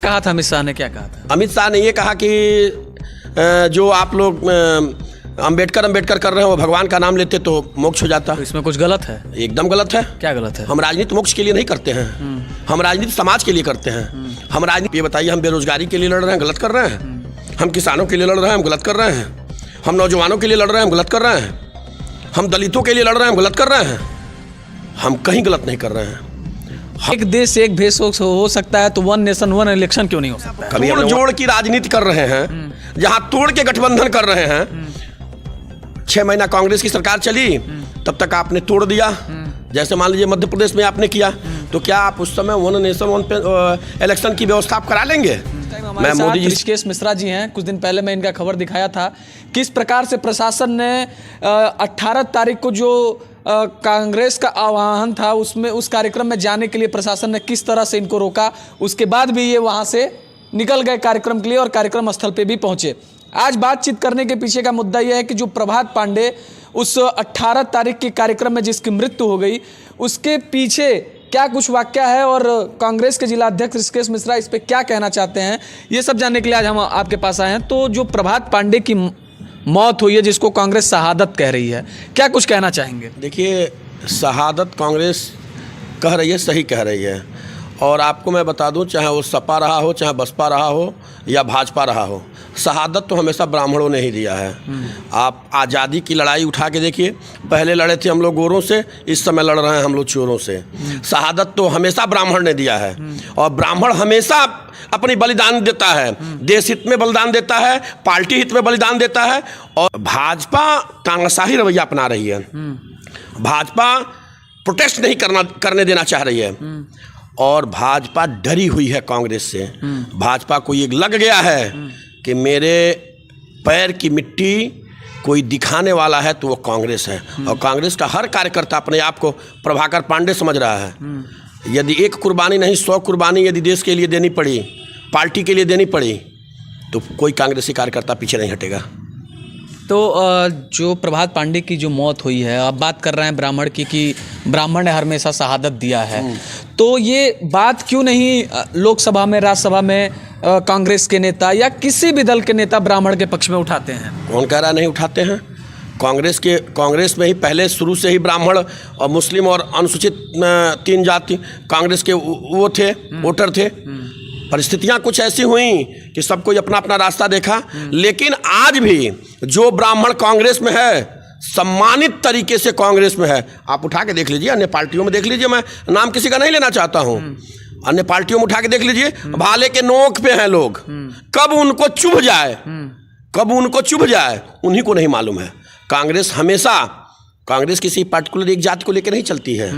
कहा था अमित शाह ने, क्या कहा था? अमित शाह ने ये कहा कि जो आप लोग अंबेडकर कर रहे हैं वो भगवान का नाम लेते तो मोक्ष हो जाता। तो इसमें कुछ गलत है? एकदम गलत है। क्या गलत है? हम राजनीति मोक्ष के लिए नहीं करते हैं, हम राजनीति समाज के लिए करते हैं। हम राजनीति, ये बताइए, हम बेरोजगारी के लिए लड़ रहे हैं, गलत कर रहे हैं? हम किसानों के लिए लड़ रहे हैं, हम गलत कर रहे हैं? हम नौजवानों के लिए लड़ रहे हैं, हम गलत कर रहे हैं? हम दलितों के लिए लड़ रहे हैं, हम गलत कर रहे हैं? हम कहीं गलत नहीं कर रहे हैं। एक देश एक भेष हो सकता है, तो वन नेशन वन इलेक्शन क्यों नहीं हो सकता? कभी हम जोड़ की राजनीति कर रहे हैं, जहां तोड़ के गठबंधन कर रहे हैं। 6 महीना कांग्रेस की सरकार चली, तब तक आपने तोड़ दिया। जैसे मान लीजिए मध्य प्रदेश में आपने किया, तो क्या आप उस समय वन नेशन वन इलेक्शन की व्यवस्था आप करा लेंगे? मैं मोदी जी, ऋषिकेश मिश्रा जी हैं। कुछ दिन पहले मैं इनका खबर दिखाया था, किस प्रकार से प्रशासन ने 18 तारीख को जो कांग्रेस का आह्वान था, उसमें उस कार्यक्रम में जाने के लिए प्रशासन ने किस तरह से इनको रोका। उसके बाद भी ये वहां से निकल गए कार्यक्रम के लिए और कार्यक्रम स्थल पे भी पहुंचे। आज बातचीत करने के पीछे का मुद्दा यह है कि जो प्रभात पांडे उस 18 तारीख के कार्यक्रम में जिसकी मृत्यु हो गई, उसके पीछे क्या कुछ वाक्य है और कांग्रेस के जिला अध्यक्ष ऋषिकेश मिश्रा इस पर क्या कहना चाहते हैं, ये सब जानने के लिए आज हम आपके पास आए हैं। तो जो प्रभात पांडे की मौत हुई है, जिसको कांग्रेस शहादत कह रही है, क्या कुछ कहना चाहेंगे? देखिए, शहादत कांग्रेस कह रही है, सही कह रही है। और आपको मैं बता दूं, चाहे वो सपा रहा हो, चाहे बसपा रहा हो या भाजपा रहा हो, शहादत तो हमेशा ब्राह्मणों ने ही दिया है। आप आज़ादी की लड़ाई उठा के देखिए, पहले लड़े थे हम लोग गोरों से, इस समय लड़ रहे हैं हम लोग चोरों से। शहादत तो हमेशा ब्राह्मण ने दिया है, और ब्राह्मण हमेशा अपनी बलिदान देता है, देश हित में बलिदान देता है, पार्टी हित में बलिदान देता है। और भाजपा तानाशाही रवैया अपना रही है। भाजपा प्रोटेस्ट नहीं करने देना चाह रही है, और भाजपा डरी हुई है कांग्रेस से। भाजपा को ये लग गया है कि मेरे पैर की मिट्टी कोई दिखाने वाला है तो वो कांग्रेस है। और कांग्रेस का हर कार्यकर्ता अपने आप को प्रभाकर पांडे समझ रहा है। यदि एक कुर्बानी नहीं, 100 कुर्बानी यदि देश के लिए देनी पड़ी, पार्टी के लिए देनी पड़ी, तो कोई कांग्रेसी कार्यकर्ता पीछे नहीं हटेगा। तो जो प्रभात पांडे की जो मौत हुई है, आप बात कर रहे हैं ब्राह्मण की, कि ब्राह्मण ने हमेशा शहादत दिया है, तो ये बात क्यों नहीं लोकसभा में, राज्यसभा में कांग्रेस के नेता या किसी भी दल के नेता ब्राह्मण के पक्ष में उठाते हैं? कौन कह रहा नहीं उठाते हैं? कांग्रेस में ही पहले शुरू से ही ब्राह्मण और मुस्लिम और अनुसूचित 3 जाति कांग्रेस के वो थे, वोटर थे। परिस्थितियां कुछ ऐसी हुई कि सब कोई अपना अपना रास्ता देखा, लेकिन आज भी जो ब्राह्मण कांग्रेस में है, सम्मानित तरीके से कांग्रेस में है। आप उठा के देख लीजिए, अन्य पार्टियों में देख लीजिए, मैं नाम किसी का नहीं लेना चाहता हूं, अन्य पार्टियों में उठा के देख लीजिए, भाले के नोक पे हैं लोग। कब उनको चुभ जाए उन्हीं को नहीं मालूम है। कांग्रेस किसी पर्टिकुलर एक जाति को लेकर नहीं चलती है,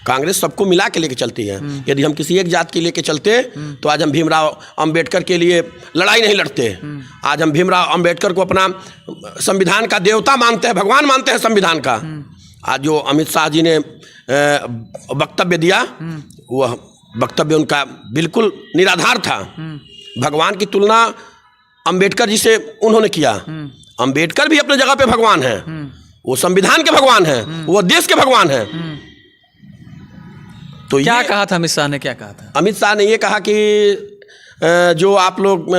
कांग्रेस सबको मिला के लेके चलती है। यदि हम किसी एक जाति के लेके चलते तो आज हम भीमराव अंबेडकर के लिए लड़ाई नहीं लड़ते। आज हम भीमराव अंबेडकर को अपना संविधान का देवता मानते हैं, भगवान मानते हैं संविधान का। आज जो अमित शाह जी ने वक्तव्य दिया, वह वक्तव्य उनका बिल्कुल निराधार था। भगवान की तुलना अंबेडकर जी से उन्होंने किया। अंबेडकर भी अपने जगह पे भगवान है, वो संविधान के भगवान है, वो देश के भगवान है। तो क्या कहा था अमित शाह ने, क्या कहा था? अमित शाह ने ये कहा कि जो आप लोग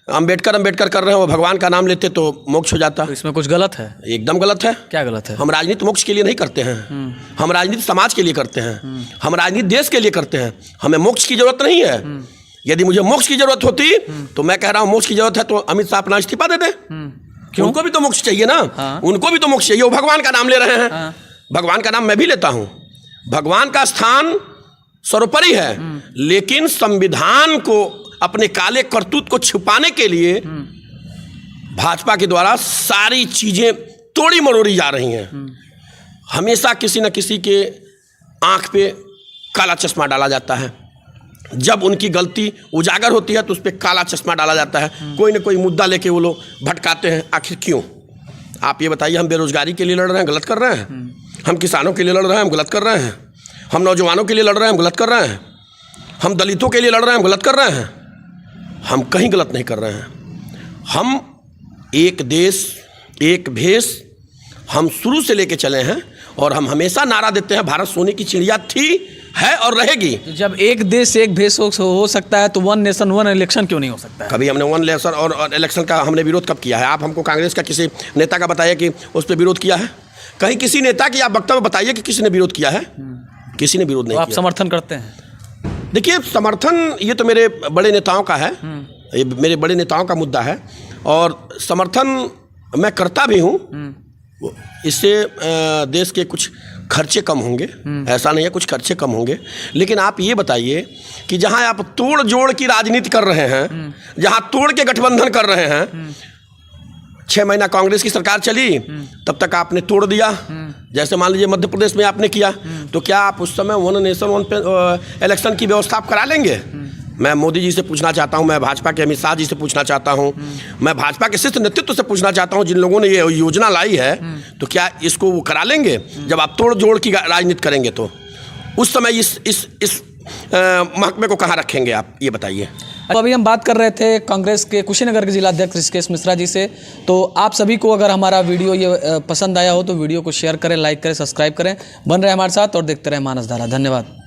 अंबेडकर कर रहे हैं वो भगवान का नाम लेते तो मोक्ष हो जाता। तो इसमें कुछ गलत है? एकदम गलत है। क्या गलत है? हम राजनीति मोक्ष के लिए नहीं करते हैं, हम राजनीति समाज के लिए करते हैं, हम राजनीति देश के लिए करते हैं। हमें मोक्ष की जरूरत नहीं है। यदि मुझे मोक्ष की जरूरत होती तो मैं कह रहा हूँ मोक्ष की जरूरत है तो अमित शाह अपना इस्तीफा दे दे। क्यों? उनको भी तो मोक्ष चाहिए ना। उनको भी तो मोक्ष चाहिए। वो भगवान का नाम ले रहे हैं। भगवान का नाम मैं भी लेता हूँ, भगवान का स्थान सर्वोपरि है, लेकिन संविधान को, अपने काले करतूत को छुपाने के लिए भाजपा के द्वारा सारी चीजें तोड़ी मरोड़ी जा रही हैं। हमेशा किसी न किसी के आंख पे काला चश्मा डाला जाता है। जब उनकी गलती उजागर होती है तो उस पर काला चश्मा डाला जाता है। कोई न कोई मुद्दा लेके वो लोग भटकाते हैं। आखिर क्यों? आप ये बताइए, हम बेरोजगारी के लिए लड़ रहे हैं, गलत कर रहे हैं? हम किसानों के लिए लड़ रहे हैं, हम गलत कर रहे हैं? हम नौजवानों के लिए लड़ रहे हैं, हम गलत कर रहे हैं? हम दलितों के लिए लड़ रहे हैं, हम गलत कर रहे हैं? हम कहीं गलत नहीं कर रहे हैं। हम एक देश एक भेष हम शुरू से लेके चले हैं, और हम हमेशा नारा देते हैं, भारत सोने की चिड़िया थी है और रहेगी। जब एक देश एक भेष हो सकता है तो वन नेशन वन इलेक्शन क्यों नहीं हो सकता है? कभी हमने वन नेशन और इलेक्शन का हमने विरोध कब किया है? आप हमको कांग्रेस का किसी नेता का बताइए कि उस पर विरोध किया है? कहीं किसी नेता की आप वक्तव्य बताइए कि किसी ने विरोध किया है? किसी ने विरोध नहीं आप किया। समर्थन करते हैं? देखिए, समर्थन ये तो मेरे बड़े नेताओं का है, ये मेरे बड़े नेताओं का मुद्दा है और समर्थन मैं करता भी हूँ। इससे देश के कुछ खर्चे कम होंगे, ऐसा नहीं है, कुछ खर्चे कम होंगे। लेकिन आप ये बताइए कि जहाँ आप तोड़ जोड़ की राजनीति कर रहे हैं, जहाँ तोड़ के गठबंधन कर रहे हैं, 6 महीना कांग्रेस की सरकार चली, तब तक आपने तोड़ दिया। जैसे मान लीजिए मध्य प्रदेश में आपने किया, तो क्या आप उस समय वन नेशन वन इलेक्शन की व्यवस्था आप करा लेंगे? मैं मोदी जी से पूछना चाहता हूं, मैं भाजपा के अमित शाह जी से पूछना चाहता हूं, मैं भाजपा के शीर्ष नेतृत्व से पूछना चाहता हूं, जिन लोगों ने ये योजना लाई है, तो क्या इसको वो करा लेंगे? जब आप तोड़ जोड़ की राजनीति करेंगे तो उस समय इस महकमे को कहाँ रखेंगे आप, ये बताइए। अब अभी हम बात कर रहे थे कांग्रेस के कुशीनगर के जिला अध्यक्ष ऋषिकेश मिश्रा जी से। तो आप सभी को अगर हमारा वीडियो ये पसंद आया हो तो वीडियो को शेयर करें, लाइक करें, सब्सक्राइब करें, बन रहे हमारे साथ और देखते रहे मानस धारा। धन्यवाद।